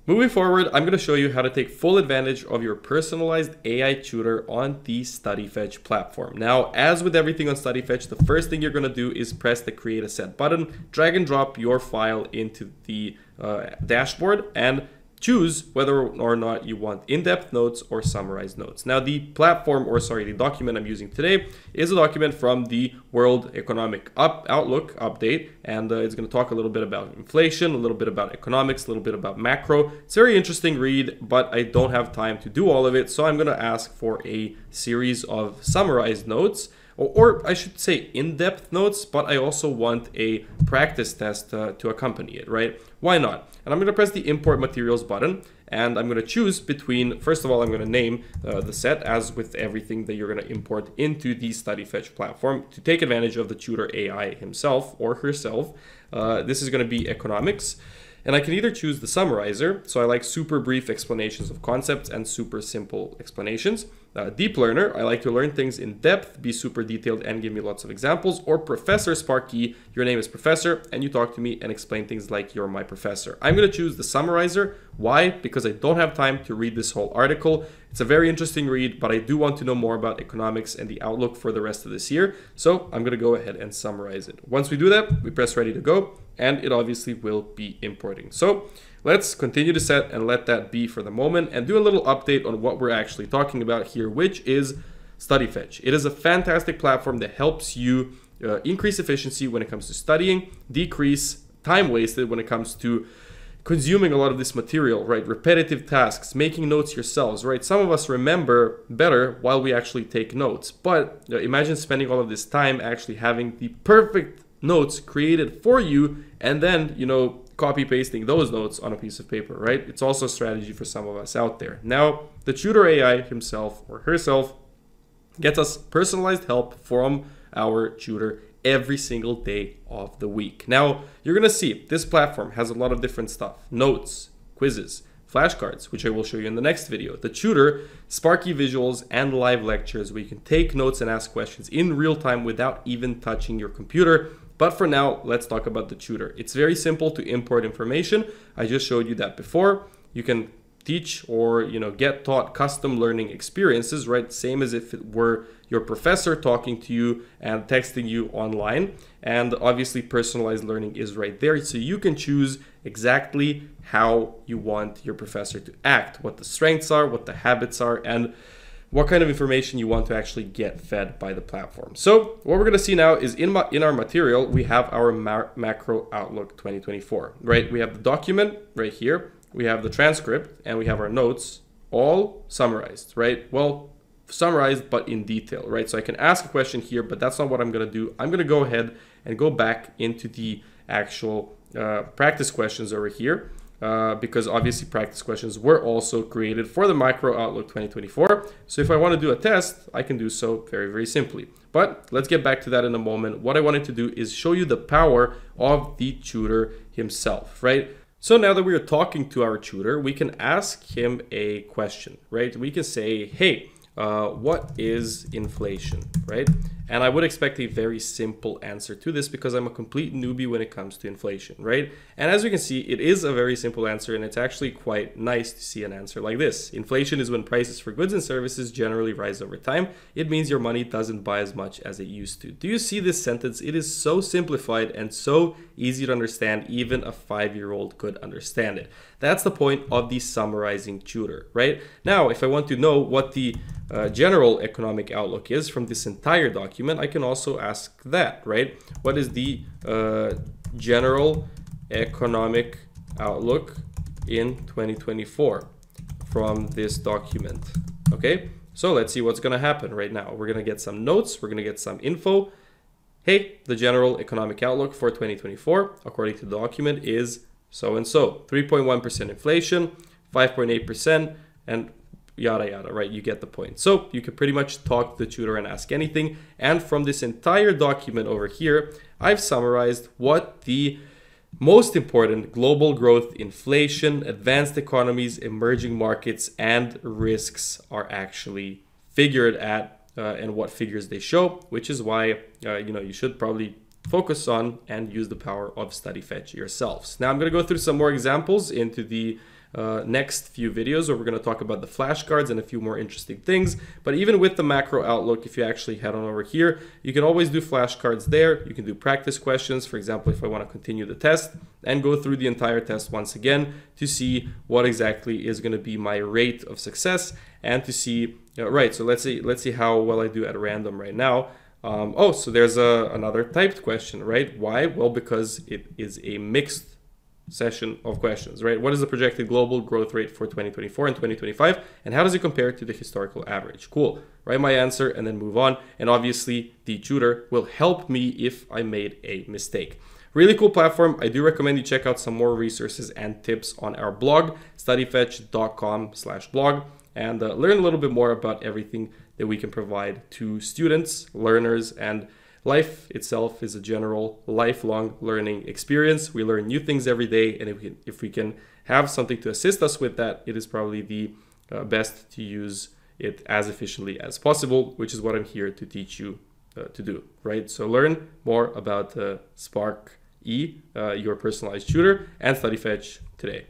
Moving forward, I'm going to show you how to take full advantage of your personalized AI tutor on the StudyFetch platform. Now, as with everything on StudyFetch, the first thing you're going to do is press the Create a Set button, drag and drop your file into the dashboard, and choose whether or not you want in-depth notes or summarized notes. Now, the document I'm using today is a document from the World Economic Outlook update, and it's going to talk a little bit about inflation, a little bit about economics, a little bit about macro. It's a very interesting read, but I don't have time to do all of it, so I'm going to ask for a series of summarized notes, or I should say in-depth notes, but I also want a practice test to accompany it, right? Why not? And I'm going to press the Import Materials button, and I'm going to choose between, first of all, I'm going to name the set as with everything that you're going to import into the StudyFetch platform to take advantage of the tutor AI himself or herself. This is going to be economics. And I can either choose the summarizer, so I like super brief explanations of concepts and super simple explanations. Deep learner, I like to learn things in depth, be super detailed, and give me lots of examples. Or Professor Sparky, your name is Professor, and you talk to me and explain things like you're my professor. I'm going to choose the summarizer. Why? Because I don't have time to read this whole article. It's a very interesting read, but I do want to know more about economics and the outlook for the rest of this year. So I'm going to go ahead and summarize it. Once we do that, we press ready to go, and it obviously will be importing. So let's continue to set and let that be for the moment and do a little update on what we're actually talking about here, which is StudyFetch. It is a fantastic platform that helps you increase efficiency when it comes to studying, decrease time wasted when it comes to consuming a lot of this material, right? Repetitive tasks, making notes yourselves, right? Some of us remember better while we actually take notes, but imagine spending all of this time actually having the perfect notes created for you and then, copy pasting those notes on a piece of paper, right? It's also a strategy for some of us out there. Now, the tutor AI himself or herself gets us personalized help from our tutor every single day of the week. Now, you're going to see this platform has a lot of different stuff: notes, quizzes, flashcards, which I will show you in the next video, the tutor, Sparky visuals, and live lectures where you can take notes and ask questions in real time without even touching your computer. But for now, let's talk about the tutor. It's very simple to import information. I just showed you that before. You can teach or get taught custom learning experiences, right? Same as if it were your professor talking to you and texting you online. And obviously personalized learning is right there. So you can choose exactly how you want your professor to act, what the strengths are, what the habits are, and what kind of information you want to actually get fed by the platform. So what we're going to see now is in our material, we have our macro outlook 2024, right? We have the document right here. We have the transcript and we have our notes all summarized, right? Well, summarized, but in detail, right? So I can ask a question here, but that's not what I'm going to do. I'm going to go ahead and go back into the actual practice questions over here. Because obviously practice questions were also created for the Micro Outlook 2024. So if I want to do a test, I can do so very, very simply. But let's get back to that in a moment. What I wanted to do is show you the power of the tutor himself, right? So now that we are talking to our tutor, we can ask him a question, right? We can say, hey, what is inflation, right? And I would expect a very simple answer to this because I'm a complete newbie when it comes to inflation, right? And as you can see, it is a very simple answer, and it's actually quite nice to see an answer like this. Inflation is when prices for goods and services generally rise over time. It means your money doesn't buy as much as it used to. Do you see this sentence? It is so simplified and so easy to understand, even a 5-year-old could understand it. That's the point of the summarizing tutor, right? Now, if I want to know what the general economic outlook is from this entire document, I can also ask that, right? What is the general economic outlook in 2024 from this document? Okay, so let's see what's going to happen right now. We're going to get some notes. We're going to get some info. Hey, the general economic outlook for 2024, according to the document, is so-and-so. 3.1% inflation, 5.8%, and yada yada, right? You get the point. So you can pretty much talk to the tutor and ask anything. And from this entire document over here, I've summarized what the most important global growth, inflation, advanced economies, emerging markets, and risks are actually figured at and what figures they show, which is why you should probably focus on and use the power of StudyFetch yourselves. Now I'm going to go through some more examples into the next few videos where we're going to talk about the flashcards and a few more interesting things. But even with the macro outlook, if you actually head on over here, you can always do flashcards there. You can do practice questions, for example, if I want to continue the test, and go through the entire test once again to see what exactly is going to be my rate of success, and to see, right, so let's see how well I do at random right now. Oh, so there's another typed question, right? Why? Well, because it is a mixed session of questions, right? What is the projected global growth rate for 2024 and 2025? And how does it compare to the historical average? Cool. Write my answer and then move on. And obviously, the tutor will help me if I made a mistake. Really cool platform. I do recommend you check out some more resources and tips on our blog, studyfetch.com/blog, and learn a little bit more about everything that we can provide to students, learners, and life itself is a general lifelong learning experience. We learn new things every day, and if we can have something to assist us with that, it is probably the best to use it as efficiently as possible, which is what I'm here to teach you to do, right? So learn more about Spark E, your personalized tutor, and StudyFetch today.